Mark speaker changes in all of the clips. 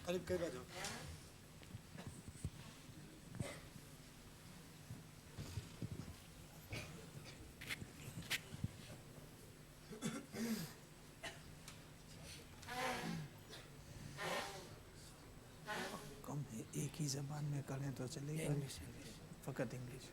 Speaker 1: अलिफ कई बाजू
Speaker 2: कम है, एक ही ज़बान में करें तो चलेगा, फ़कत इंग्लिश।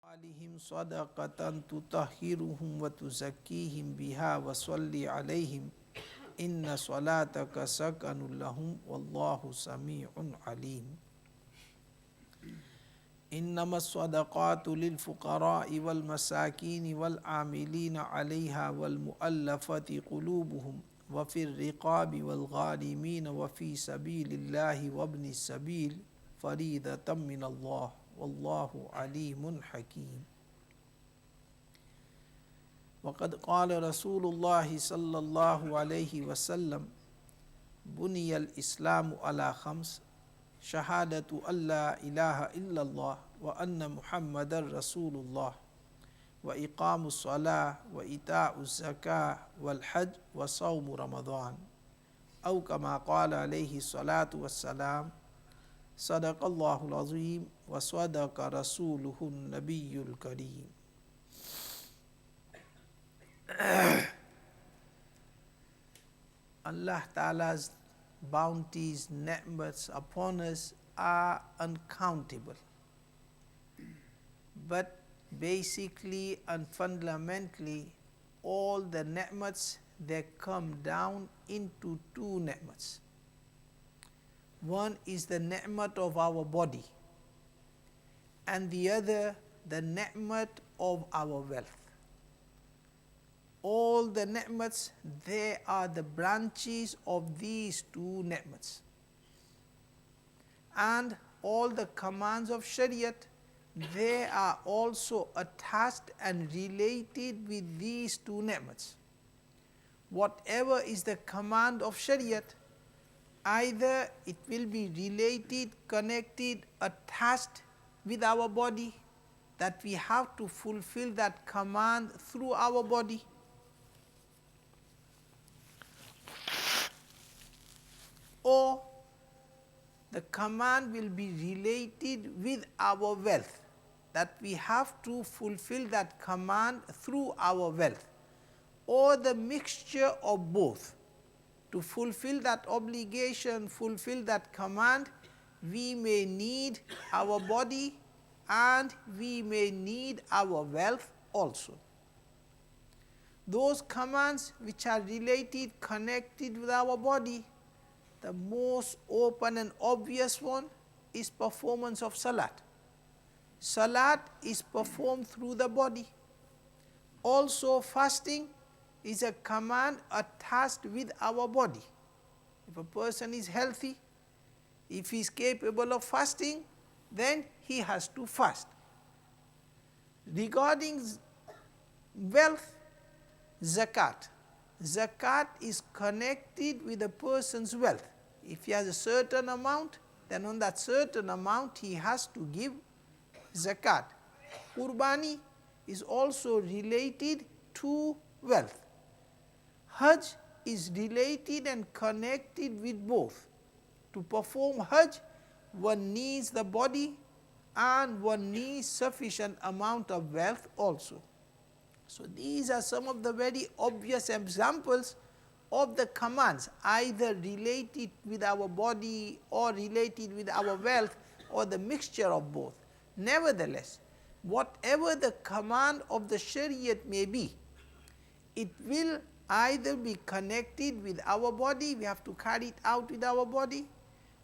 Speaker 2: आलिहिम सदक़तन तुतहिरुहुम व तुज़क्कीहिम बिहा व सल्लि अलैहिम इन्न सलातक सकनुल लहुम वल्लाहु समीउन अलीम। इन्नमस सदक़ातु लिल फ़ुक़राइ वल मसाकीन वल आमिलीन अलैहा वल मुअल्लफ़ति क़ुलूबुहुम व फ़िर रिक़ाबि वल गारिमीन व फ़ी सबीलिल्लाहि व इब्निस सबील फ़रीदतम मिनल्लाह वल्लाहु अलीमुन हकीम। वक़द क़ाल रसूलुल्लाहि सल्लल्लाहु अलैहि वसल्लम बुनियल इस्लामु अला खम्स शहादतु अल्ला इलाहा इल्लल्लाह व अन्न मुहम्मदर रसूलुल्लाह व इक़ामुस सलाह व इताउज़ ज़काह वल हज व सौम रमज़ान औ कमा क़ाल अलैहि सलातु वस्सलाम सदक़ल्लाहुल अज़ीम व सदक़ रसूलुहुन नबियुल करीम। Allah Ta'ala's bounties, ni'mats upon us are uncountable. But basically and fundamentally, all the ni'mats, they come down into two ni'mats. One is the ni'mat of our body, and the other the ni'mat of our wealth. All the ni'mats, they are the branches of these two ni'mats. And all the commands of Shariat, they are also attached and related with these two ni'mats. Whatever is the command of Shariat, either it will be related, connected, attached with our body, that we have to fulfill that command through our body, or the command will be related with our wealth, that we have to fulfill that command through our wealth, or the mixture of both. To fulfill that obligation, fulfill that command, we may need our body and we may need our wealth also. Those commands which are related, connected with our body, the most open and obvious one is performance of salat. Salat is performed through the body. Also fasting is a command attached with our body. If a person is healthy, if he is capable of fasting, then he has to fast. Regarding wealth, zakat. Zakat is connected with a person's wealth. If he has a certain amount, then on that certain amount he has to give zakat. Qurbani is also related to wealth. Hajj is related and connected with both. To perform Hajj, one needs the body and one needs sufficient amount of wealth also. So these are some of the very obvious examples of the commands, either related with our body or related with our wealth or the mixture of both. Nevertheless, whatever the command of the Shariat may be, it will either be connected with our body, we have to carry it out with our body,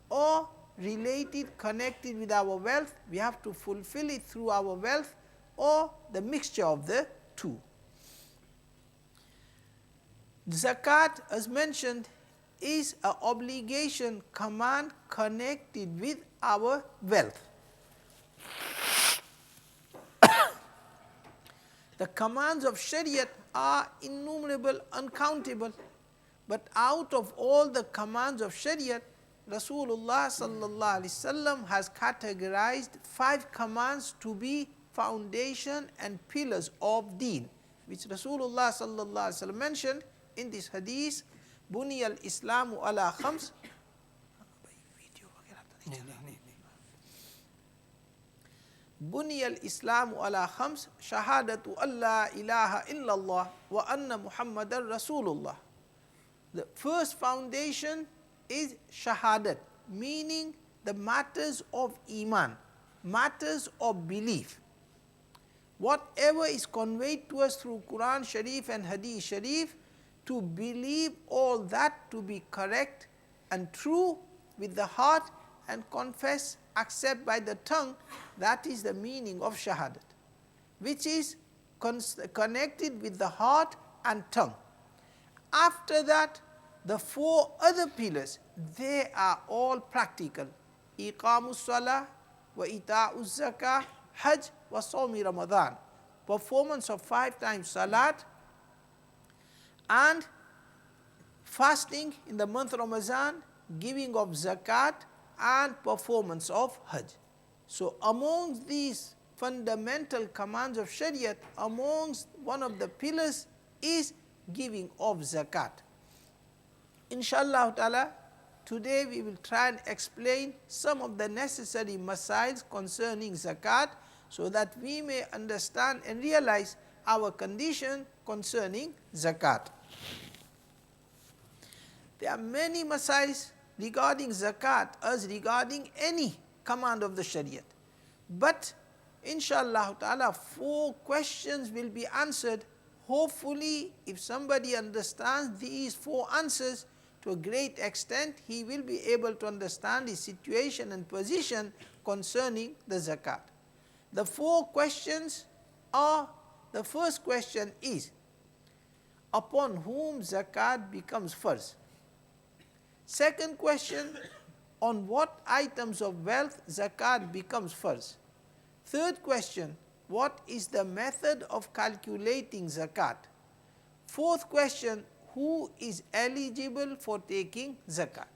Speaker 2: or related, connected with our wealth, we have to fulfill it through our wealth, or the mixture of the two. Zakat, as mentioned, is an obligation command connected with our wealth. The commands of Shariat are innumerable, uncountable, but out of all the commands of Shariat, Rasulullah sallallahu alaihi wasallam has categorized 5 commands to be foundation and pillars of deen, which Rasulullah sallallahu alaihi wasallam mentioned in this hadith, Buni al-Islamu ala khams. Buni al-Islamu ala khams, shahadatu alla ilaha illallah wa anna Muhammadan Rasulullah. The first foundation is shahadat, meaning the matters of iman, matters of belief. Whatever is conveyed to us through Quran Sharif and Hadith Sharif, to believe all that to be correct and true with the heart and confess, accept by the tongue, that is the meaning of shahadat, which is connected with the heart and tongue. After that, the 4 other pillars, they are all practical. Iqamus salah wa ita'uz zakah, hajj wa sawmi Ramadan. Performance of 5 times salat and fasting in the month Ramadan, giving of zakat and performance of hajj. So amongst these fundamental commands of Shariat, amongst one of the pillars is giving of zakat. Inshallah ta'ala, today we will try and explain some of the necessary masails concerning zakat, so that we may understand and realize our condition concerning zakat. There are many masails regarding zakat as regarding any command of the Shariat. But inshallah ta'ala, 4 questions will be answered. Hopefully, if somebody understands these 4 answers to a great extent, he will be able to understand his situation and position concerning the zakat. The 4 questions are, the first question is, upon whom zakat becomes farz? Second question, on what items of wealth zakat becomes farz? Third question, what is the method of calculating zakat? Fourth question, who is eligible for taking zakat?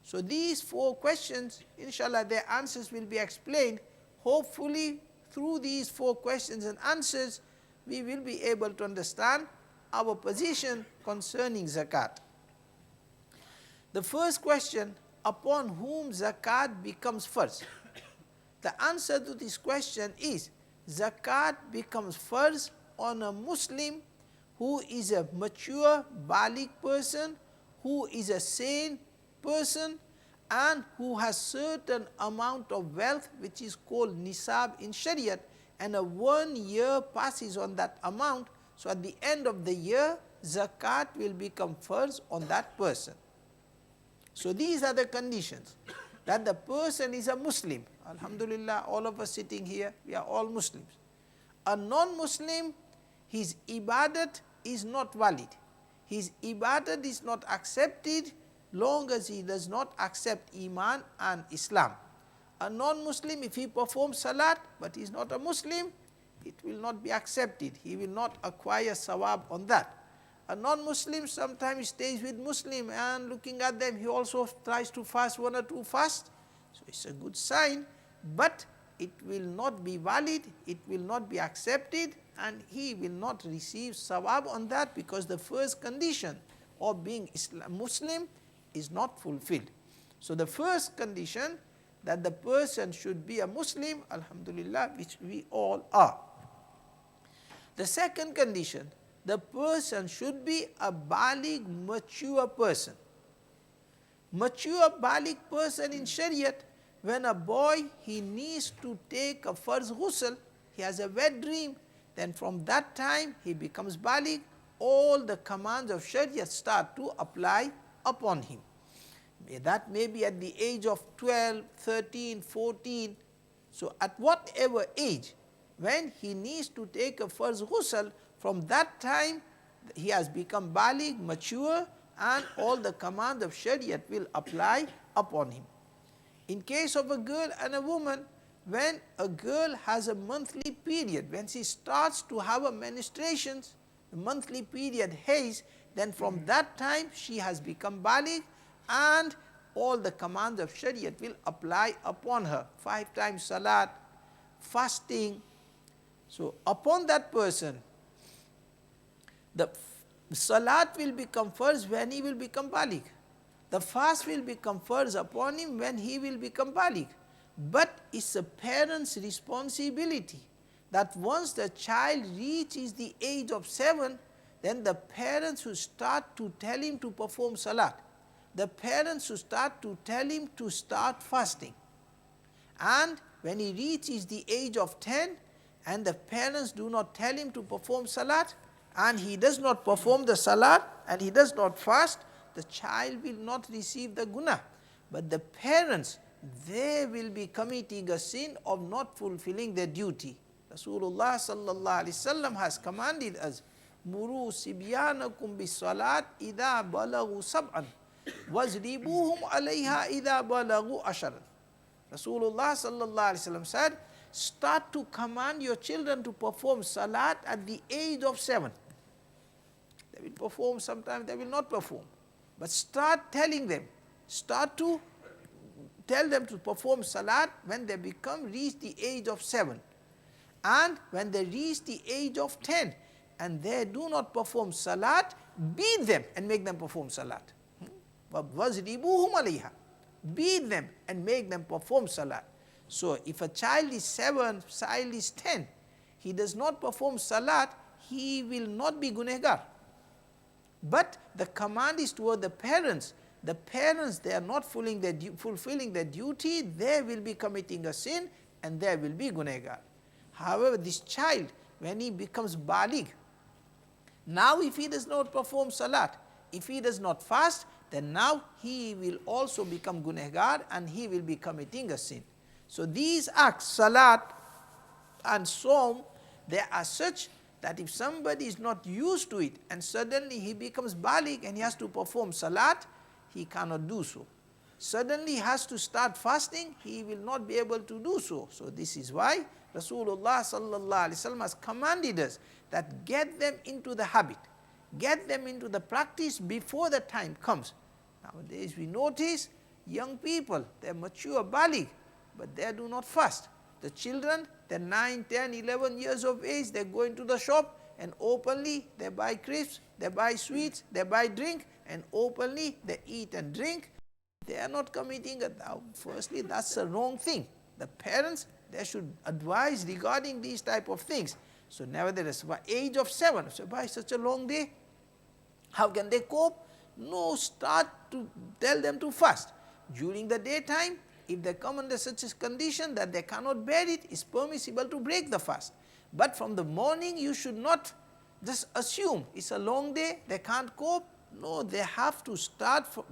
Speaker 2: So these 4 questions, inshallah, their answers will be explained. Hopefully, through these 4 questions and answers, we will be able to understand our position concerning zakat. The first question, upon whom zakat becomes farz? The answer to this question is, zakat becomes farz on a Muslim who is a mature, baligh person, who is a sane person, and who has certain amount of wealth which is called Nisab in Shariat, and a 1 year passes on that amount. So at the end of the year, zakat will become farz on that person. So these are the conditions, that the person is a Muslim. Alhamdulillah, all of us sitting here, we are all Muslims. A non-Muslim, his ibadat is not valid. His ibadat is not accepted long as he does not accept Iman and Islam. A non-Muslim, if he performs salat but he is not a Muslim, it will not be accepted. He will not acquire sawab on that. A non-Muslim sometimes stays with Muslim, and looking at them, he also tries to fast 1 or 2 fasts. So it's a good sign, but it will not be valid, it will not be accepted, and he will not receive sawab on that, because the first condition of being Muslim is not fulfilled. So the first condition, that the person should be a Muslim, alhamdulillah, which we all are. The second condition, the person should be a baligh, mature person. Mature baligh person in Shariat, when a boy, he needs to take a farz ghusl, he has a wet dream, then from that time he becomes baligh, all the commands of Shariat start to apply upon him. That may be at the age of 12, 13, 14. So at whatever age, when he needs to take a farz ghusl, from that time he has become baligh, mature, and all the commands of Shariat will apply upon him. In case of a girl and a woman, when a girl has a monthly period, when she starts to have a menstruations, the monthly period haze, then from that time she has become baligh, and all the commands of Shariat will apply upon her. 5 times salat, fasting. So upon that person, the salat will become first when he will become baligh. The fast will become first upon him when he will become baligh. But it's a parent's responsibility that once the child reaches the age of 7, then the parents who start to tell him to perform salat, the parents who start to tell him to start fasting. And when he reaches the age of 10 and the parents do not tell him to perform salat, and he does not perform the salat and he does not fast, the child will not receive the guna. But the parents, they will be committing a sin of not fulfilling their duty. Rasulullah sallallahu alaihi wasallam has commanded us, Muru sibyanakum bis salat idha balaghu sab'an wazribuhum alayha idha balaghu asharan. Rasulullah sallallahu alaihi wasallam said, start to command your children to perform salat at the age of 7. They will perform, sometimes they will not perform. But start telling them, start to tell them to perform salat when they reach the age of 7. And when they reach the age of 10 and they do not perform salat, beat them and make them perform salat. وَضْرِبُوهُمْ عَلَيْهَا. Beat them and make them perform salat. So if a child is 7, child is 10, he does not perform salat, he will not be gunehgar. But the command is toward the parents. The parents, they are not fulfilling their duty, they will be committing a sin and they will be gunehgar. However, this child, when he becomes baligh, now if he does not perform salat, if he does not fast, then now he will also become gunehgar and he will be committing a sin. So these acts, salat and Sawm, they are such that if somebody is not used to it and suddenly he becomes baligh and he has to perform salat, he cannot do so. Suddenly he has to start fasting, he will not be able to do so. So this is why Rasulullah sallallahu alaihi wasallam has commanded us that get them into the habit, get them into the practice before the time comes. Nowadays we notice young people, they are mature baligh, but they do not fast. The children, they're 9, 10, 11 years of age, they go into the shop and openly they buy crisps, they buy sweets, they buy drink, and openly they eat and drink. They are not committing a, firstly, that's a wrong thing. The parents, they should advise regarding these type of things. So nevertheless, by age of 7, so by such a long day, how can they cope? No, start to tell them to fast. During the daytime, if they come under such a condition that they cannot bear it, it's permissible to break the fast. But from the morning, you should not just assume it's a long day, they can't cope. No, they have to start from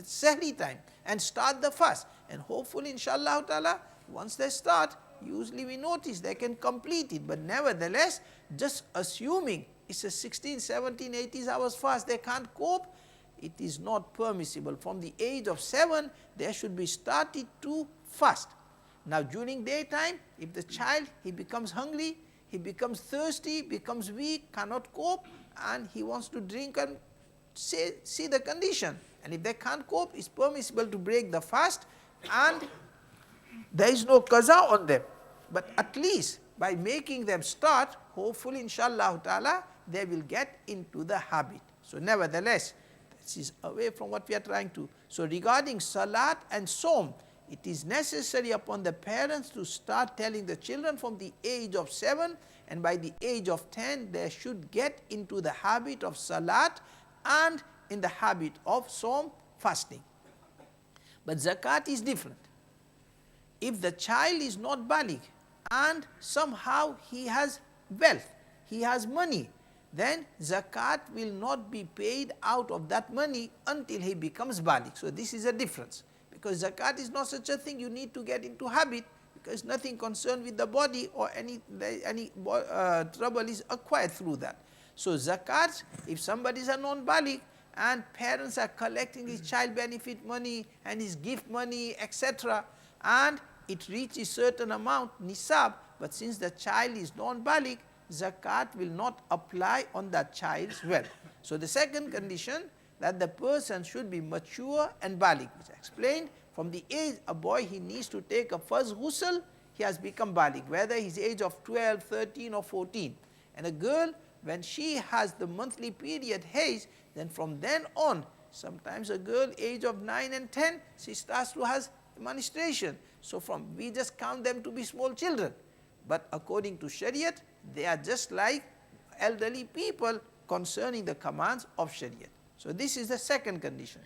Speaker 2: Sahri time and start the fast. And hopefully, inshallah ta'ala, once they start, usually we notice they can complete it. But nevertheless, just assuming it's a 16, 17, 18 hours fast, they can't cope, it is not permissible. From the age of 7, they should be started to fast. Now during daytime, if the child, he becomes hungry, he becomes thirsty, becomes weak, cannot cope, and he wants to drink and see the condition. And if they can't cope, it's permissible to break the fast and there is no qaza on them. But at least by making them start, hopefully inshallah ta'ala, they will get into the habit. So nevertheless, this is away from what we are trying to. So regarding salat and som, it is necessary upon the parents to start telling the children from the age of 7, and by the age of 10 they should get into the habit of salat and in the habit of som, fasting. But zakat is different. If the child is not baligh and somehow he has wealth, he has money, then zakat will not be paid out of that money until he becomes baligh. So this is a difference, because zakat is not such a thing you need to get into habit, because nothing concerned with the body or any trouble is acquired through that. So zakat, if somebody is a non-baligh and parents are collecting his child benefit money and his gift money, etc., and it reaches certain amount, nisab, but since the child is non-baligh, zakat will not apply on that child's wealth. So the second condition, that the person should be mature and baligh, which I explained. From the age a boy, he needs to take a first ghusl, he has become baligh, whether his age of 12, 13 or 14. And a girl, when she has the monthly period haze, then from then on, sometimes a girl age of 9 and 10, she starts to have menstruation. So we just count them to be small children. But according to Shariat, they are just like elderly people concerning the commands of Shariat. So this is the second condition.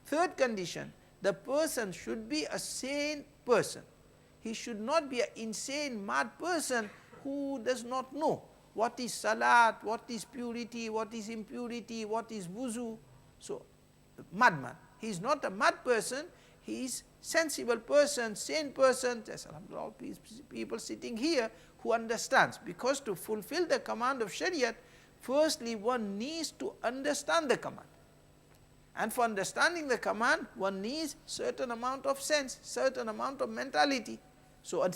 Speaker 2: Third condition, the person should be a sane person. He should not be an insane, mad person who does not know what is salat, what is purity, what is impurity, what is wuzu. So, madman. He is not a mad person, he is sensible person, sane person. There's all people sitting here who understands. Because to fulfill the command of Shariat, firstly one needs to understand the command. And for understanding the command, one needs certain amount of sense, certain amount of mentality. So a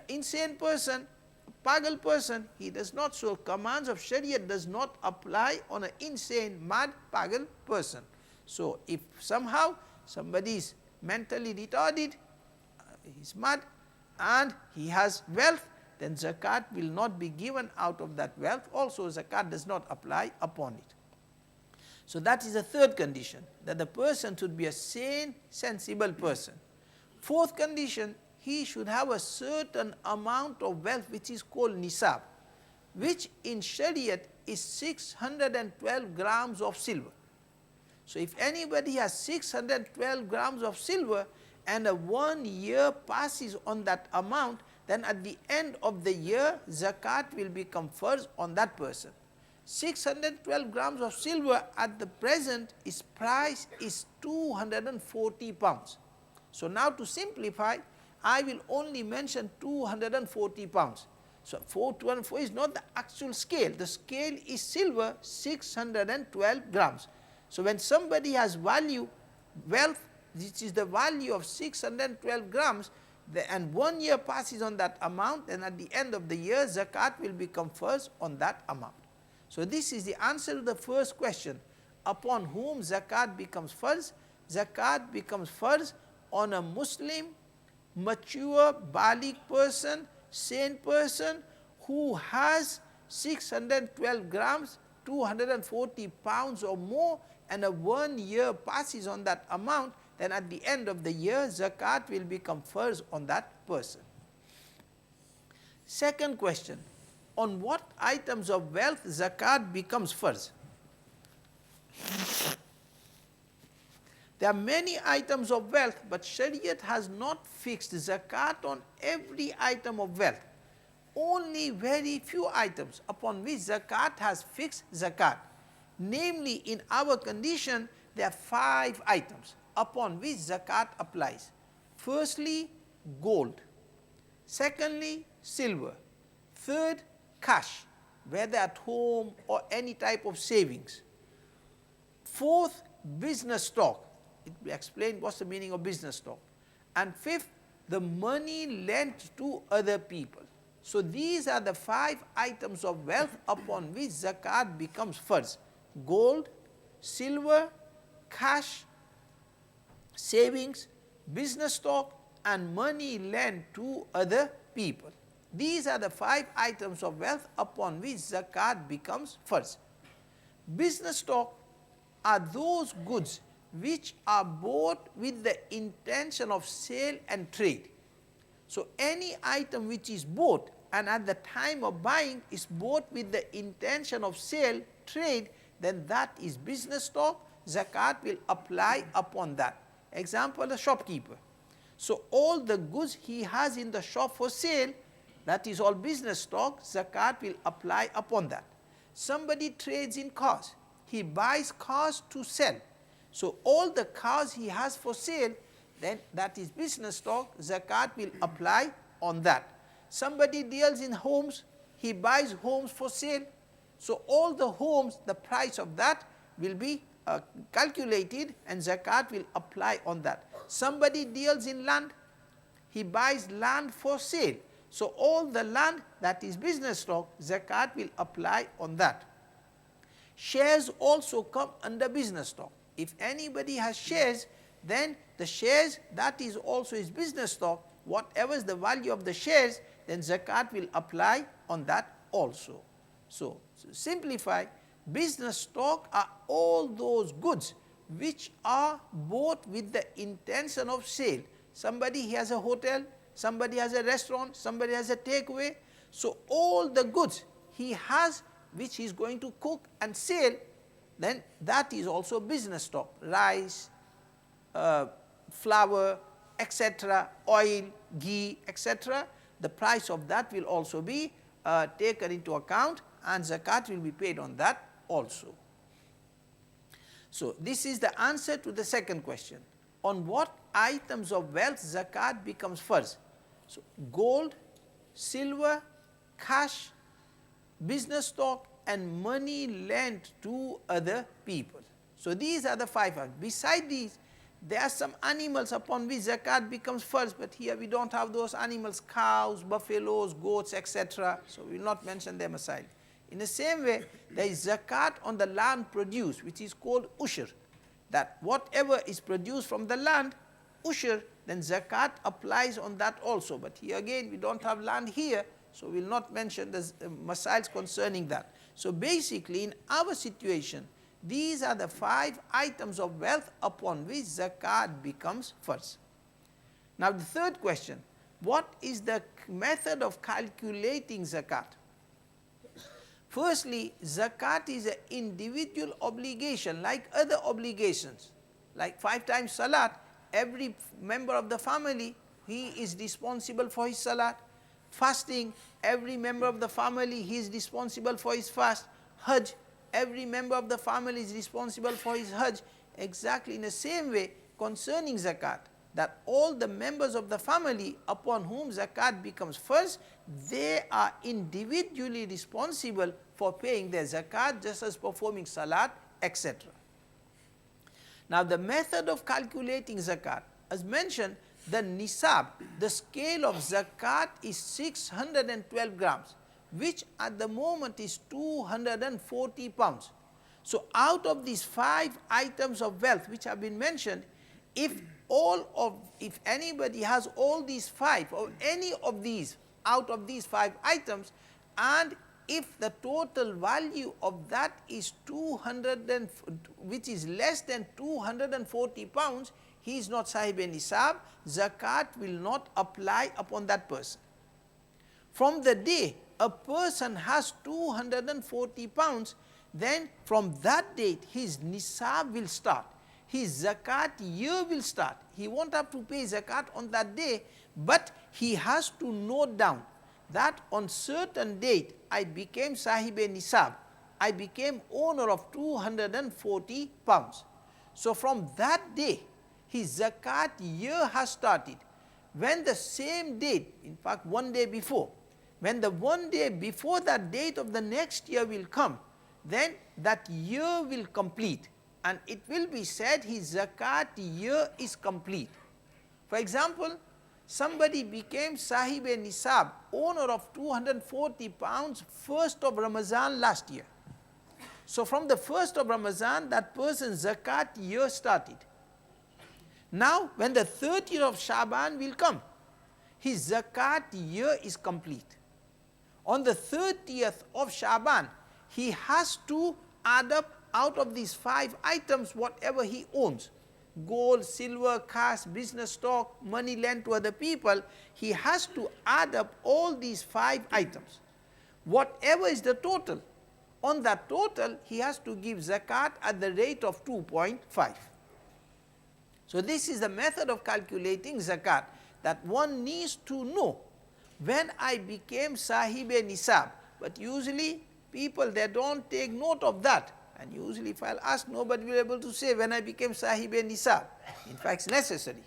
Speaker 2: insane person, a pagal person, he does not, so commands of Shariat does not apply on an insane, mad, pagal person. So if somehow somebody is mentally retarded, he's mad and he has wealth, then zakat will not be given out of that wealth. Also zakat does not apply upon it. So that is the third condition, that the person should be a sane, sensible person. Fourth condition, he should have a certain amount of wealth which is called nisab, which in Shariat is 612 grams of silver. So if anybody has 612 grams of silver and a 1 year passes on that amount, then at the end of the year, zakat will become farz on that person. 612 grams of silver at the present, its price is 240 pounds. So now to simplify, I will only mention 240 pounds. So 424 is not the actual scale. The scale is silver 612 grams. So when somebody has value, wealth, which is the value of 612 grams, and 1 year passes on that amount, and at the end of the year, zakat will become farz on that amount. So this is the answer to the first question. Upon whom zakat becomes farz? Zakat becomes farz on a Muslim, mature, baligh person, sane person who has 612 grams, 240 pounds or more, and a 1 year passes on that amount, then at the end of the year, zakat will become farz on that person. Second question, on what items of wealth zakat becomes farz? There are many items of wealth, but Shariat has not fixed zakat on every item of wealth. Only very few items upon which zakat has fixed zakat. Namely, in our condition, there are 5 items upon which zakat applies. Firstly, gold. Secondly, silver. Third, cash, whether at home or any type of savings. Fourth, business stock. It will explain what's the meaning of business stock. And fifth, the money lent to other people. So these are the 5 items of wealth upon which zakat becomes farz. Gold, silver, cash, savings, business stock and money lent to other people. These are the 5 items of wealth upon which zakat becomes farz. Business stock are those goods which are bought with the intention of sale and trade. So any item which is bought and at the time of buying is bought with the intention of sale, trade, then that is business stock. Zakat will apply upon that. Example, a shopkeeper. So all the goods he has in the shop for sale, that is all business stock, zakat will apply upon that. Somebody trades in cars. He buys cars to sell. So all the cars he has for sale, then that is business stock, zakat will apply on that. Somebody deals in homes, he buys homes for sale. So all the homes, the price of that will be calculated and zakat will apply on that. Somebody deals in land, he buys land for sale. So all the land, that is business stock, zakat will apply on that. Shares also come under business stock. If anybody has shares, then the shares, that is also his business stock. Whatever is the value of the shares, then zakat will apply on that also. So simplify, business stock are all those goods which are bought with the intention of sale. Somebody has a hotel, somebody has a restaurant, somebody has a takeaway. So all the goods he has which he is going to cook and sell, then that is also business stock. Rice, flour, etc., oil, ghee, etc. The price of that will also be taken into account and zakat will be paid on that also. So this is the answer to the second question. On what items of wealth zakat becomes farz? So gold, silver, cash, business stock and money lent to other people. So these are the 5 items. Beside these, there are some animals upon which zakat becomes farz, but here we don't have those animals, cows, buffaloes, goats, etc. So we will not mention them aside. In the same way, there is zakat on the land produce, which is called ushur, that whatever is produced from the land, ushur, then zakat applies on that also. But here again, we don't have land here, so we will not mention the masails concerning that. So basically, in our situation, these are the 5 items of wealth upon which zakat becomes farz. Now the third question, what is the method of calculating zakat? Firstly, zakat is an individual obligation like other obligations. Like 5 times salat, every member of the family, he is responsible for his salat. Fasting, every member of the family, he is responsible for his fast. Hajj, every member of the family is responsible for his hajj. Exactly in the same way concerning zakat, that all the members of the family upon whom zakat becomes farz, they are individually responsible for paying their zakat, just as performing salat, etc. Now the method of calculating zakat, as mentioned, the nisab, the scale of zakat is 612 grams, which at the moment is 240 pounds. So out of these 5 items of wealth which have been mentioned, if anybody has all these 5 or any of these out of these 5 items, and if the total value of that is which is less than 240 pounds, he is not sahib nisab, zakat will not apply upon that person. From the day a person has 240 pounds, then from that date his nisab will start. His zakat year will start. He won't have to pay zakat on that day, but he has to note down that on certain date I became sahib nisab, I became owner of 240 pounds. So from that day his zakat year has started. When the same date, in fact one day before, when the one day before that date of the next year will come, then that year will complete and it will be said his zakat year is complete. For example, somebody became sahib nisab, owner of 240 pounds 1st of Ramadan last year. So from the 1st of Ramadan, that person's zakat year started. Now, when the 30th of Shaban will come, his zakat year is complete. On the 30th of Shaban, he has to add up out of these 5 items whatever he owns. Gold, silver, cash, business stock, money lent to other people. He has to add up all these 5 items. Whatever is the total, on that total, he has to give zakat at the rate of 2.5. So this is the method of calculating zakat, that one needs to know when I became Sahib-e-Nisab. But usually people, they don't take note of that. And usually if I'll ask, nobody will be able to say when I became Sahib-e-Nisab. In fact, it's necessary.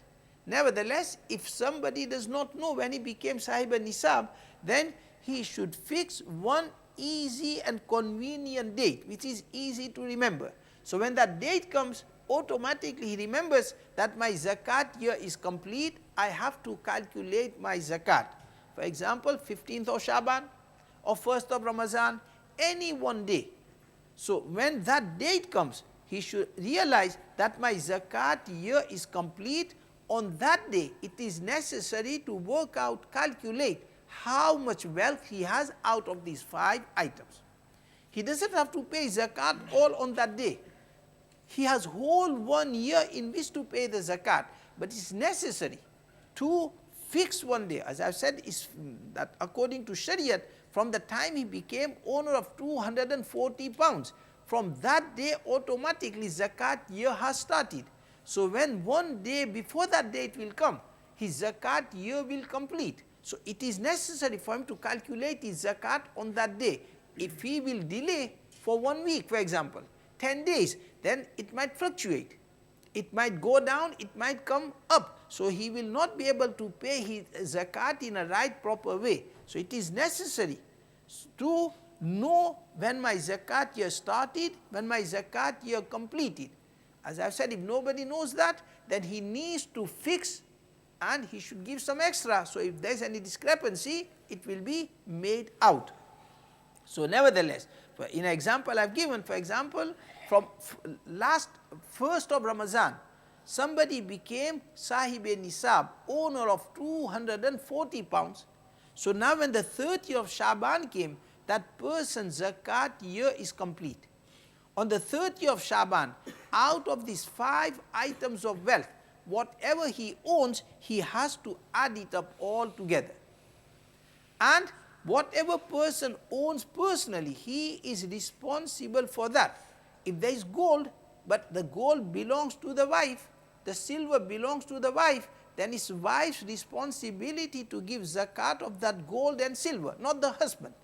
Speaker 2: Nevertheless, if somebody does not know when he became Sahib-e-Nisab, then he should fix one easy and convenient date, which is easy to remember. So when that date comes, automatically he remembers that my zakat year is complete, I have to calculate my zakat. For example, 15th of Shaban or 1st of Ramadan, any one day. So when that date comes, he should realize that my zakat year is complete. On that day, it is necessary to work out, calculate how much wealth he has out of these 5 items. He doesn't have to pay zakat all on that day. He has whole 1 year in which to pay the zakat, but it's necessary to fix one day. As I've said, is that according to Shariat, from the time he became owner of 240 pounds, from that day automatically zakat year has started. So when one day before that date will come, his zakat year will complete. So it is necessary for him to calculate his zakat on that day. If he will delay for 1 week, for example, 10 days, then it might fluctuate. It might go down, it might come up. So he will not be able to pay his zakat in a right proper way. So it is necessary to know when my zakat year started, when my zakat year completed. As I've said, if nobody knows that, then he needs to fix and he should give some extra. So if there's any discrepancy, it will be made out. So nevertheless, in an example I've given, for example, from last 1st of Ramadan, somebody became Sahib-e-Nisab, owner of 240 pounds. So now when the 30th of Shaban came, that person's zakat year is complete. On the 30th of Shaban, out of these 5 items of wealth, whatever he owns, he has to add it up all together. And whatever person owns personally, he is responsible for that. If there is gold, but the gold belongs to the wife, the silver belongs to the wife, then it's wife's responsibility to give zakat of that gold and silver, not the husband.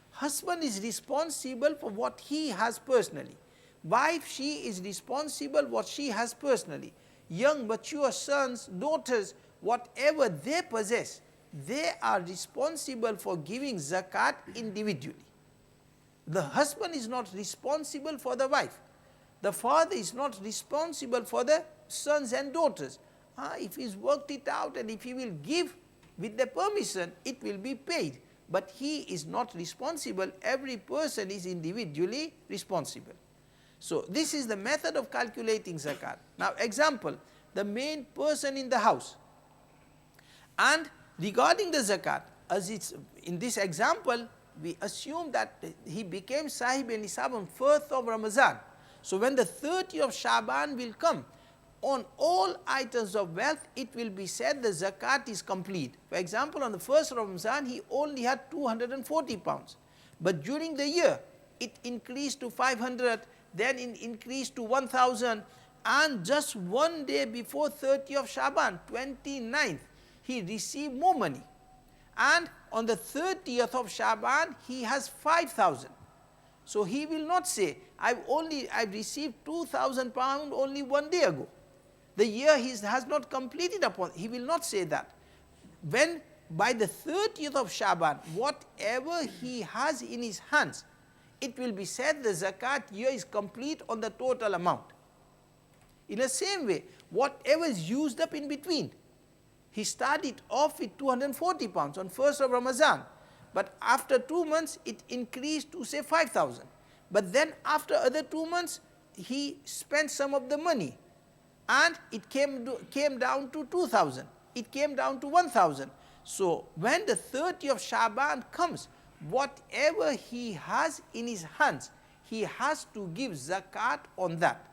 Speaker 2: Husband is responsible for what he has personally. Wife, she is responsible what she has personally. Young, mature sons, daughters, whatever they possess, they are responsible for giving zakat individually. The husband is not responsible for the wife. The father is not responsible for the sons and daughters. If he's worked it out and if he will give with the permission, it will be paid. But he is not responsible. Every person is individually responsible. So this is the method of calculating zakat. Now example, the main person in the house. And regarding the zakat, as it's in this example, we assume that he became Sahib-e-Nisab on 1st of Ramadan. So when the 30th of Shaban will come, on all items of wealth, it will be said the zakat is complete. For example, on the 1st of Ramadan, he only had 240 pounds. But during the year, it increased to 500, then it increased to 1,000, and just one day before 30th of Shaban, 29th, he received more money. And on the 30th of Shaban, he has 5,000. So he will not say, I've received 2,000 pounds only one day ago. The year has not completed upon. He will not say that. When by the 30th of Shaban, whatever he has in his hands, it will be said the zakat year is complete on the total amount. In the same way, whatever is used up in between, he started off with 240 pounds on 1st of Ramadan, but after 2 months it increased to say 5,000. But then after other 2 months, he spent some of the money. and it came down to 2,000. It came down to 1,000. So when the 30th of Shaban comes, whatever he has in his hands, he has to give zakat on that.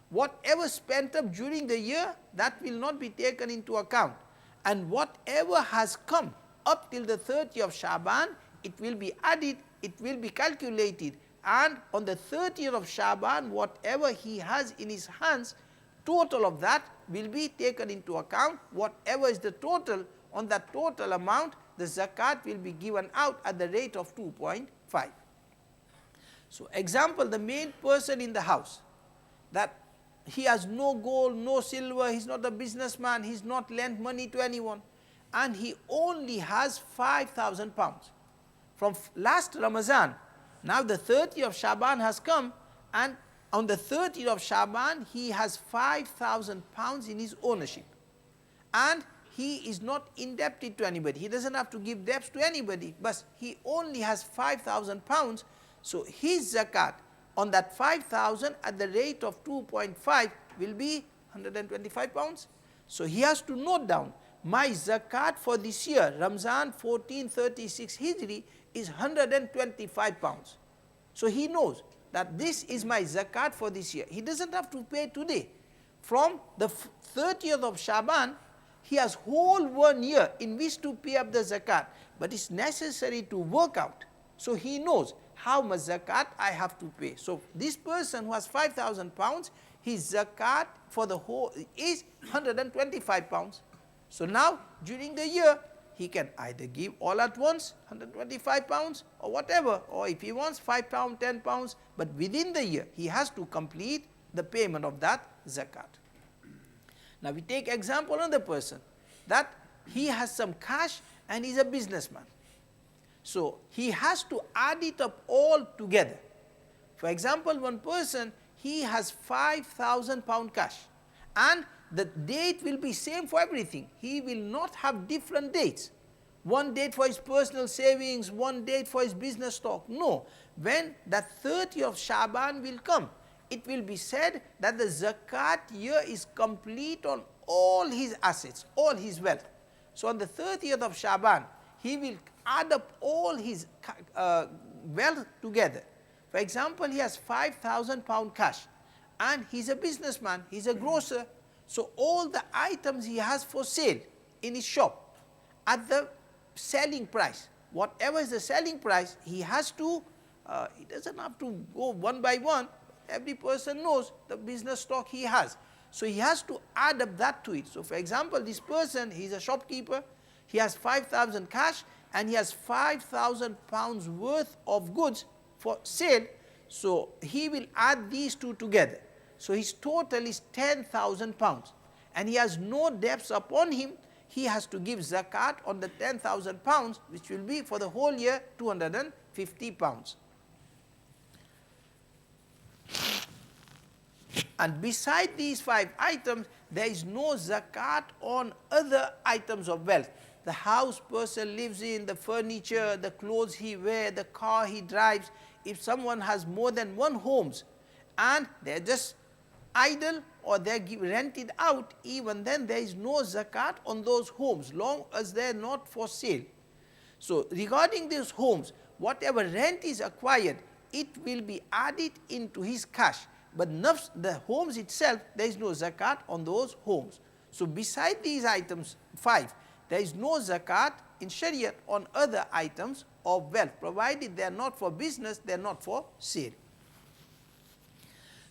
Speaker 2: Whatever spent up during the year, that will not be taken into account. And whatever has come up till the 30th of Shaban, it will be added, it will be calculated, and on the 30th of Shaban, whatever he has in his hands, total of that will be taken into account. Whatever is the total, on that total amount, the zakat will be given out at the rate of 2.5. So example, the main person in the house, that he has no gold, no silver, he's not a businessman, he's not lent money to anyone, and he only has 5,000 pounds. From last Ramadan, now the 30th of Shaban has come, and on the 30th of Shaban, he has 5,000 pounds in his ownership. And he is not indebted to anybody. He doesn't have to give debts to anybody, but he only has 5,000 pounds. So his zakat on that 5,000 at the rate of 2.5 will be 125 pounds. So he has to note down, my zakat for this year, Ramzan 1436 Hijri, is 125 pounds. So he knows that this is my zakat for this year. He doesn't have to pay today. From the 30th of Shaban, he has whole 1 year in which to pay up the zakat, but it's necessary to work out. So he knows how much zakat I have to pay. So this person who has 5,000 pounds, his zakat for the whole is 125 pounds. So now during the year, he can either give all at once 125 pounds or whatever, or if he wants 5 pounds, 10 pounds, but within the year he has to complete the payment of that zakat. Now we take example of the person that he has some cash and he's a businessman. So he has to add it up all together. For example, one person, he has 5,000 pound cash, and the date will be same for everything. He will not have different dates. One date for his personal savings, one date for his business stock. No. When the 30th of Shaban will come, it will be said that the zakat year is complete on all his assets, all his wealth. So on the 30th of Shaban, he will add up all his wealth together. For example, he has 5,000 pound cash, and he's a businessman, he's a grocer. So all the items he has for sale in his shop at the selling price, whatever is the selling price, he has to, he doesn't have to go one by one. Every person knows the business stock he has. So he has to add up that to it. So for example, this person, he's a shopkeeper, he has 5,000 cash and he has 5,000 pounds worth of goods for sale. So he will add these two together. So his total is 10,000 pounds, and he has no debts upon him. He has to give zakat on the 10,000 pounds, which will be for the whole year 250 pounds. And beside these 5 items, there is no zakat on other items of wealth. The house person lives in, the furniture, the clothes he wears, the car he drives. If someone has more than one homes and they're just idle or they're rented out, even then there is no zakat on those homes, long as they're not for sale. So regarding these homes, whatever rent is acquired, it will be added into his cash. But the homes itself, there is no zakat on those homes. So beside these items 5, there is no zakat in Shariat on other items of wealth, provided they are not for business, they are not for sale.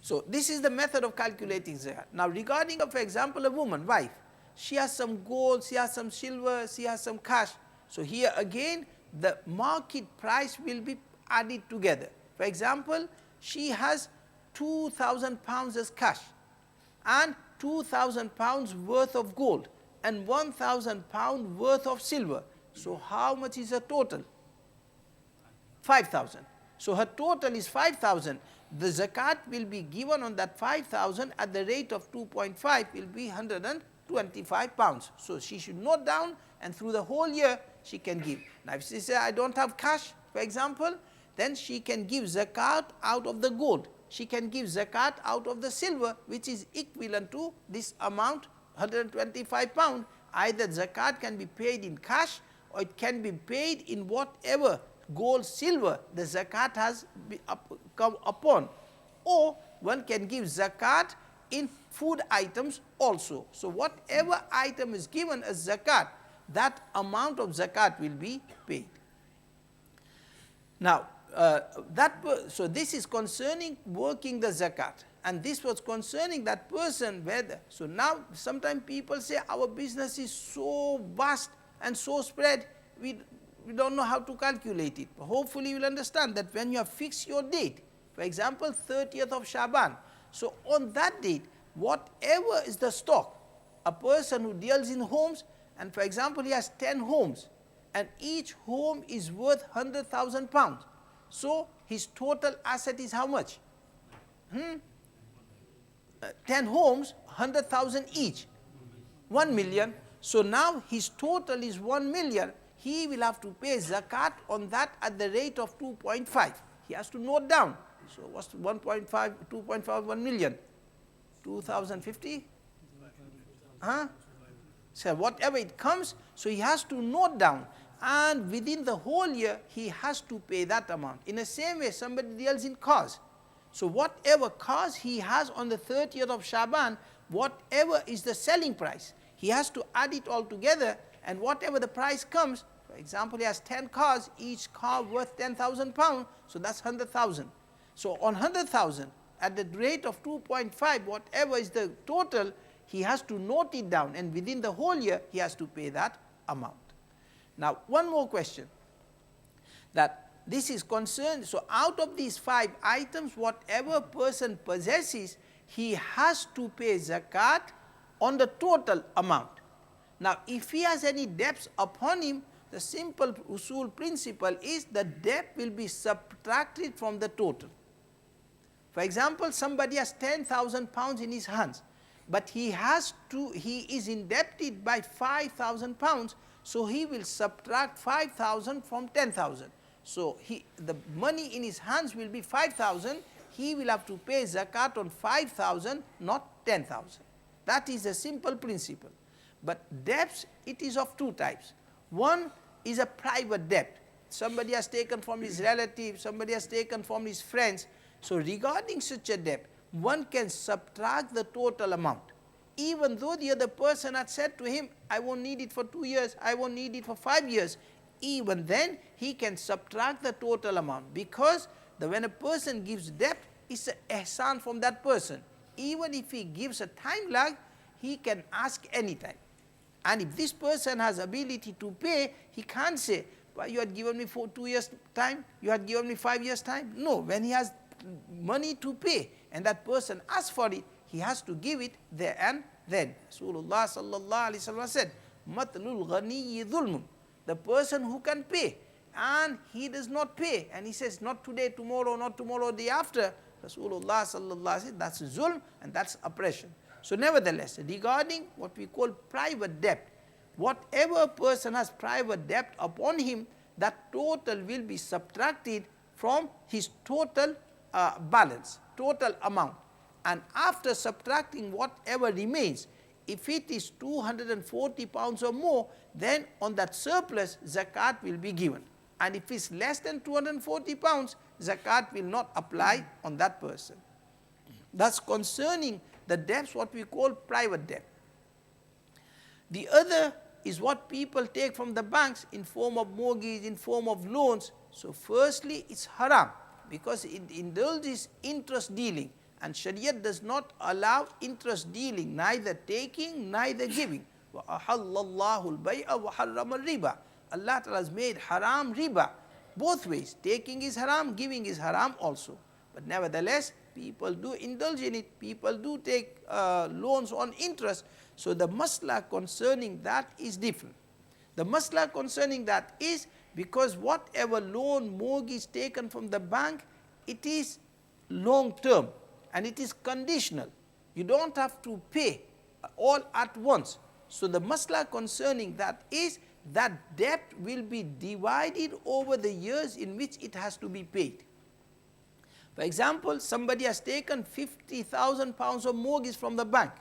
Speaker 2: So this is the method of calculating zakat. Now regarding, for example, a woman, wife, she has some gold, she has some silver, she has some cash. So here again, the market price will be added together. For example, she has 2,000 pounds as cash and 2,000 pounds worth of gold and 1,000 pounds worth of silver. So how much is her total? 5,000. So her total is 5,000. The zakat will be given on that 5,000 at the rate of 2.5 will be 125 pounds. So she should note down, and through the whole year she can give. Now if she says, I don't have cash, for example, then she can give zakat out of the gold. she can give zakat out of the silver, which is equivalent to this amount, 125 pound. Either zakat can be paid in cash, or it can be paid in whatever gold, silver the zakat has come upon, or one can give zakat in food items also. So whatever item is given as zakat, that amount of zakat will be paid. Now so this is concerning working the zakat, and this was concerning that person whether. So now sometimes people say our business is so vast and so spread, we don't know how to calculate it. But hopefully you will understand that when you have fixed your date, for example 30th of Shaban, so on that date, whatever is the stock, a person who deals in homes, and for example he has 10 homes, and each home is worth 100,000 pounds. So his total asset is how much? 10 homes, 100,000 each, 1 million. So now his total is 1 million. He will have to pay zakat on that at the rate of 2.5. He has to note down. So what's 1.5, 2.5, 1 million? 2050? So whatever it comes, so he has to note down, and within the whole year he has to pay that amount. In the same way, somebody deals in cars. So whatever cars he has on the 30th of Shaban, whatever is the selling price, he has to add it all together, and whatever the price comes, for example he has 10 cars, each car worth 10,000 pounds, so that's 100,000. So on 100,000 at the rate of 2.5, whatever is the total, he has to note it down, and within the whole year he has to pay that amount. Now one more question, that this is concerned, so out of these 5 items, whatever person possesses, he has to pay zakat on the total amount. Now if he has any debts upon him, the simple usul principle is the debt will be subtracted from the total. For example, somebody has 10,000 pounds in his hands, but he is indebted by 5,000 pounds, so he will subtract 5,000 from 10,000. So the money in his hands will be 5,000, he will have to pay zakat on 5,000, not 10,000. That is a simple principle. But debts, it is of 2 types. One is a private debt. Somebody has taken from his relative, somebody has taken from his friends. So regarding such a debt, one can subtract the total amount. Even though the other person had said to him, I won't need it for 2 years, I won't need it for 5 years, even then he can subtract the total amount, because when a person gives debt, it's an ihsan from that person. Even if he gives a time lag, he can ask anytime. And if this person has ability to pay, he can't say, well, you had given me for 2 years time, you had given me 5 years time. No, when he has money to pay and that person asks for it, he has to give it there and then. Rasulullah sallallahu alaihi wasallam said, Matlul ghaniyyi dhulmun, the person who can pay and he does not pay, and he says not today, tomorrow, not tomorrow, day after, Rasulullah sallallahu alaihi wasallam said that's zulm and that's oppression. So nevertheless, regarding what we call private debt, whatever person has private debt upon him, that total will be subtracted from his total balance, total amount. And after subtracting whatever remains, if it is 240 pounds or more, then on that surplus zakat will be given. And if it's less than 240 pounds, zakat will not apply on that person. That's concerning the debts, what we call private debt. The other is what people take from the banks in form of mortgage, in form of loans. So firstly, it's haram, because it indulges interest dealing, and Shariat does not allow interest dealing, neither taking, neither giving. وَأَحَلَّ اللَّهُ الْبَيْءَ وَحَرَّمَ الرِّبَى. Allah Ta'ala has made haram riba, both ways. Taking is haram, giving is haram also. But nevertheless, people do indulge in it, people do take loans on interest. So the masla concerning that is different. The masla concerning that is because whatever loan, mortgage taken from the bank, it is long term and it is conditional. You don't have to pay all at once. So the masla concerning that is that debt will be divided over the years in which it has to be paid. For example, somebody has taken 50,000 pounds of mortgage from the bank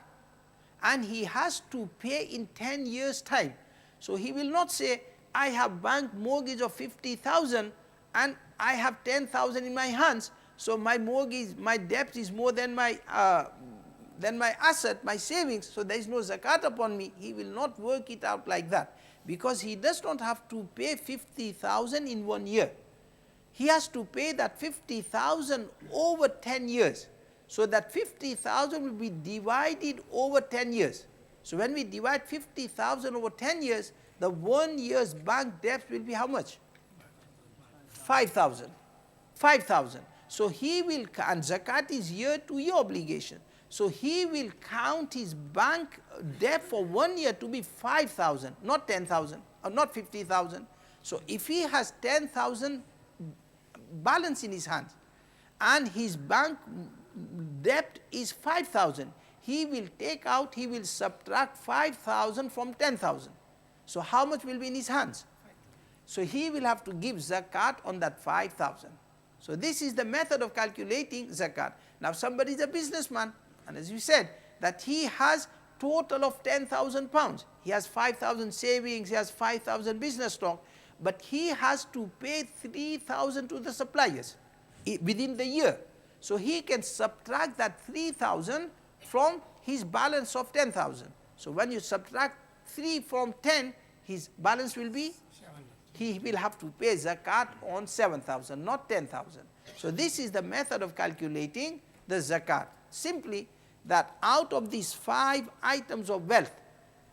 Speaker 2: and he has to pay in 10 years time. So he will not say, I have bank mortgage of 50,000 and I have 10,000 in my hands, so my mortgage, my debt is more than my asset, my savings, so there is no zakat upon me. He will not work it out like that, because he does not have to pay 50,000 in 1 year. He has to pay that 50,000 over 10 years. So that 50,000 will be divided over 10 years. So when we divide 50,000 over 10 years, the 1 year's bank debt will be how much? 5,000. 5,000. So he will, and zakat is year-to-year obligation. So he will count his bank debt for 1 year to be 5,000, not 10,000, or not 50,000. So if he has 10,000 balance in his hands and his bank debt is 5,000, he will take out, he will subtract 5,000 from 10,000. So how much will be in his hands? So he will have to give zakat on that 5,000. So this is the method of calculating zakat. Now somebody is a businessman, and as you said, that he has total of 10,000 pounds. He has 5,000 savings, he has 5,000 business stock, but he has to pay 3,000 to the suppliers within the year. So he can subtract that 3,000 from his balance of 10,000. So when you subtract 3 from 10, his balance will be, he will have to pay zakat on 7,000, not 10,000. So this is the method of calculating the zakat. Simply that out of these 5 items of wealth,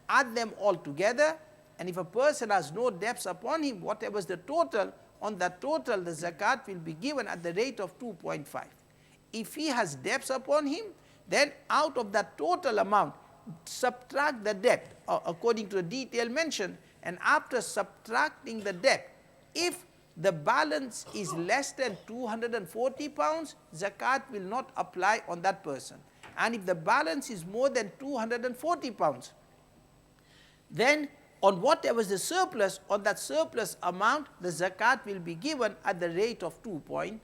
Speaker 2: add them all together, and if a person has no debts upon him, whatever is the total, on that total the zakat will be given at the rate of 2.5. If he has debts upon him, then out of that total amount, subtract the debt according to the detail mentioned, and after subtracting the debt, if the balance is less than 240 pounds, zakat will not apply on that person. And if the balance is more than 240 pounds, then on whatever is the surplus, on that surplus amount, the zakat will be given at the rate of 2.5.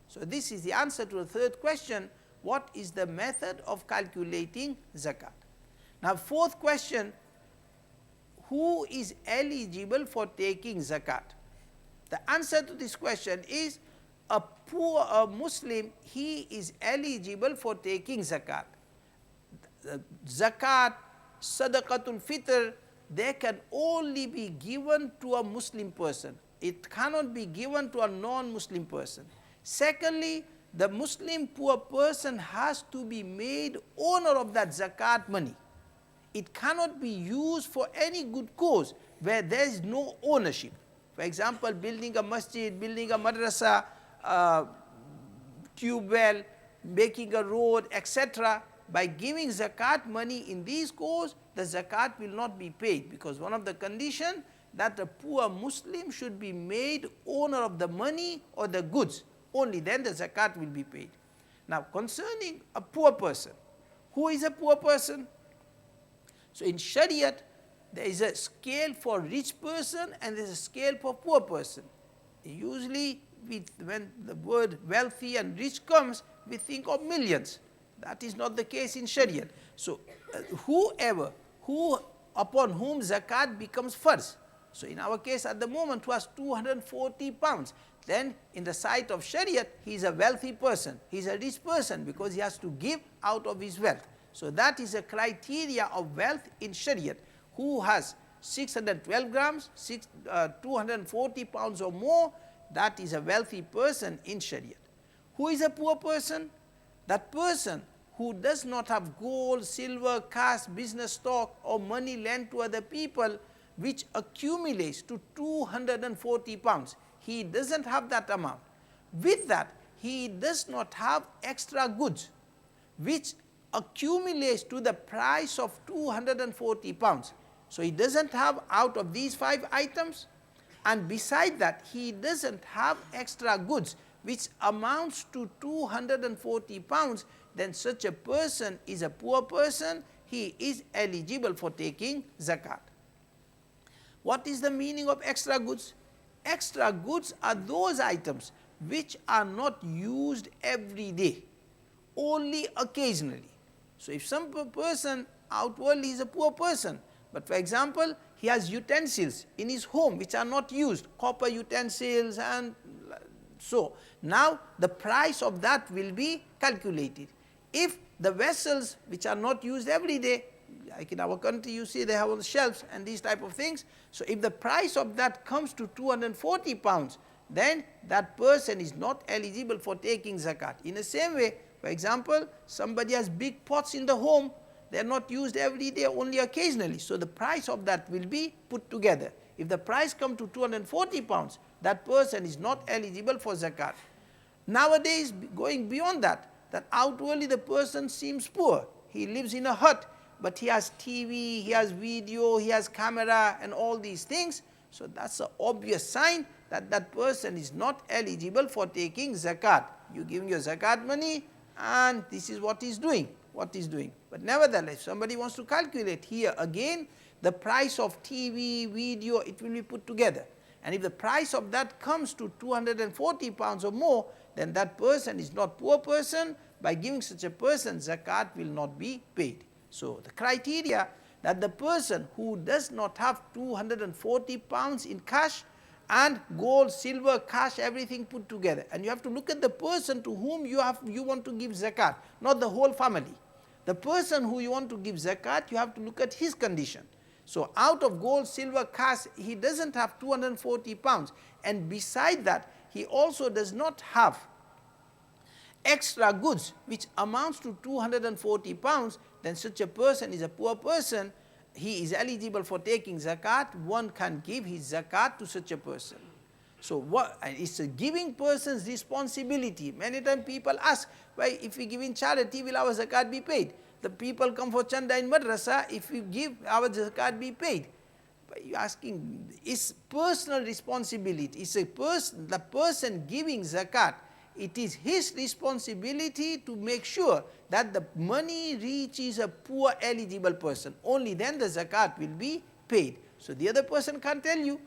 Speaker 2: So this is the answer to the third question, what is the method of calculating zakat? Now fourth question, who is eligible for taking zakat? The answer to this question is a Muslim, he is eligible for taking zakat. Zakat, sadaqatul fitr, they can only be given to a Muslim person. It cannot be given to a non-Muslim person. Secondly, the Muslim poor person has to be made owner of that zakat money. It cannot be used for any good cause where there is no ownership. For example, building a masjid, building a madrasa, tube well, making a road, etc. By giving zakat money in these cause, the zakat will not be paid, because one of the conditions that the poor Muslim should be made owner of the money or the goods. Only then the zakat will be paid. Now concerning a poor person, who is a poor person? So in Shariat, there is a scale for rich person and there is a scale for poor person. Usually when the word wealthy and rich comes, we think of millions. That is not the case in Shariat. So whoever, upon whom zakat becomes first. So in our case at the moment, who has 240 pounds, then in the sight of Shariat, he is a wealthy person, he is a rich person, because he has to give out of his wealth. So that is a criteria of wealth in Shariat. Who has 612 grams, 240 pounds or more, that is a wealthy person in Shariat. Who is a poor person? That person who does not have gold, silver, cash, business stock or money lent to other people which accumulates to 240 pounds. He doesn't have that amount. With that, he does not have extra goods which accumulates to the price of 240 pounds. So he doesn't have out of these 5 items, and beside that he doesn't have extra goods which amounts to 240 pounds, then such a person is a poor person, he is eligible for taking zakat. What is the meaning of extra goods? Extra goods are those items which are not used every day, only occasionally. So if some person outwardly is a poor person, but for example, he has utensils in his home which are not used, copper utensils, and so now the price of that will be calculated. If the vessels which are not used every day, like in our country you see they have on shelves and these type of things, so if the price of that comes to 240 pounds, then that person is not eligible for taking zakat. In the same way, for example, somebody has big pots in the home, they are not used every day, only occasionally, so the price of that will be put together. If the price comes to 240 pounds, that person is not eligible for zakat. Nowadays, going beyond that, that outwardly the person seems poor, he lives in a hut, but he has TV, he has video, he has camera and all these things, so that's an obvious sign that that person is not eligible for taking zakat. You give him your zakat money and this is what he's doing, But nevertheless, somebody wants to calculate here again, the price of TV, video, it will be put together. And if the price of that comes to 240 pounds or more, then that person is not poor person. By giving such a person, zakat will not be paid. So the criteria that the person who does not have 240 pounds in cash and gold, silver, cash, everything put together, and you have to look at the person to whom you want to give zakat, not the whole family. The person who you want to give zakat, you have to look at his condition. So out of gold, silver, cash, he doesn't have 240 pounds, and beside that, he also does not have extra goods which amounts to 240 pounds, then such a person is a poor person. He is eligible for taking zakat. One can give his zakat to such a person. So what it's a giving person's responsibility. Many times people ask, why if we give in charity, will our zakat be paid? The people come for chanda in madrasa, if we give, our zakat be paid? But you're asking, it's personal responsibility. It's the person giving zakat, it is his responsibility to make sure that the money reaches a poor eligible person. Only then the zakat will be paid. So the other person can't tell you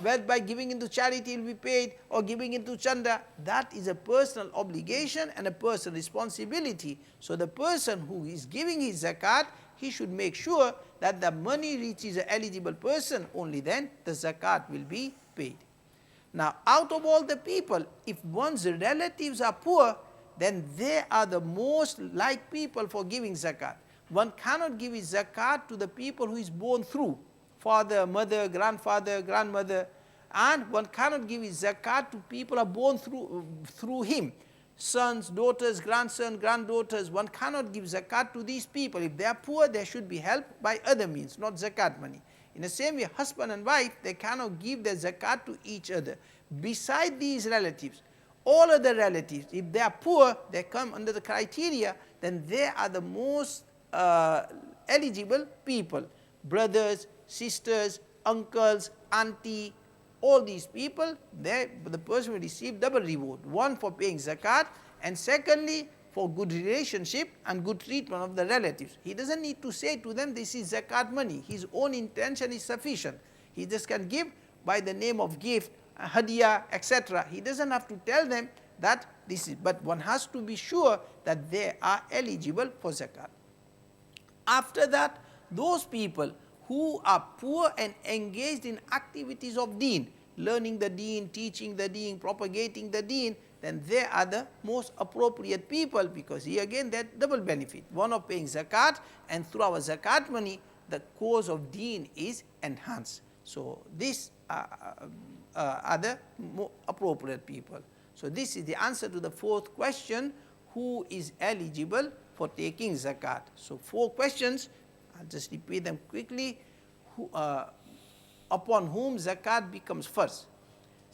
Speaker 2: whether by giving into charity will be paid or giving into chanda. That is a personal obligation and a personal responsibility. So the person who is giving his zakat, he should make sure that the money reaches an eligible person. Only then the zakat will be paid. Now, out of all the people, if one's relatives are poor, then they are the most like people for giving zakat. One cannot give his zakat to the people who is born through, father, mother, grandfather, grandmother, and one cannot give his zakat to people who are born through him, sons, daughters, grandson, granddaughters. One cannot give zakat to these people. If they are poor, they should be helped by other means, not zakat money. In the same way, husband and wife, they cannot give their zakat to each other. Beside these relatives, all other relatives, if they are poor, they come under the criteria, then they are the most eligible people. Brothers, sisters, uncles, auntie, all these people, the person will receive double reward. One for paying zakat, and secondly, for good relationship and good treatment of the relatives. He doesn't need to say to them, this is zakat money. His own intention is sufficient. He just can give by the name of gift, hadiah, etc. He doesn't have to tell them that this is, but one has to be sure that they are eligible for zakat. After that, those people who are poor and engaged in activities of deen, learning the deen, teaching the deen, propagating the deen, then they are the most appropriate people, because here again that double benefit. One of paying zakat, and through our zakat money, the cause of deen is enhanced. So these are the more appropriate people. So this is the answer to the fourth question, who is eligible for taking zakat. So 4 questions, I'll just repeat them quickly. Upon whom zakat becomes first.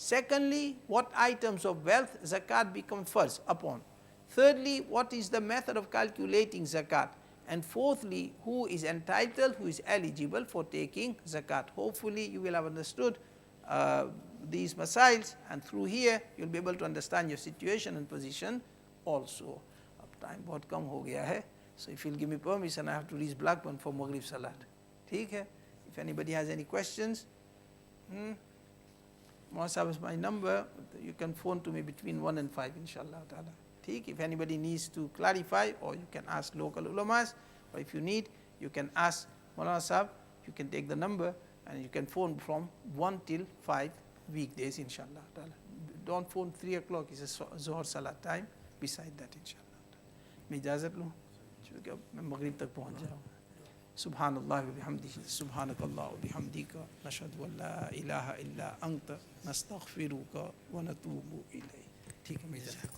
Speaker 2: Secondly, what items of wealth zakat becomes first upon. Thirdly, what is the method of calculating zakat. And fourthly, who is entitled, who is eligible for taking zakat. Hopefully you will have understood these masails, and through here you will be able to understand your situation and position also. Ab time bahut kam ho gaya hai, so if you will give me permission, I have to reach Blackburn for Maghrib Salat. Theek hai? If anybody has any questions, Mohsab is my number. you can phone to me between 1 and 5 inshallah ta'ala. If anybody needs to clarify, or you can ask local ulamas, or if you need, you can ask Maulana Sahab. You can take the number and you can phone from 1 till 5 weekdays inshallah ta'ala. Don't phone 3 o'clock, it's a Zohar Salat time. Beside that inshallah. मैं इजाज़त लूँ क्योंकि अब मैं मगरिब तक पहुँच जाऊँ. सुब्हानल्लाह व बिहम्दिही सुब्हानकल्लाह व बिहम्दिका नशहदु अन ला इलाहा इल्ला अंत नस्तगफिरुका व नतूबु इलैक. ठीक है, मैं इजाज़त.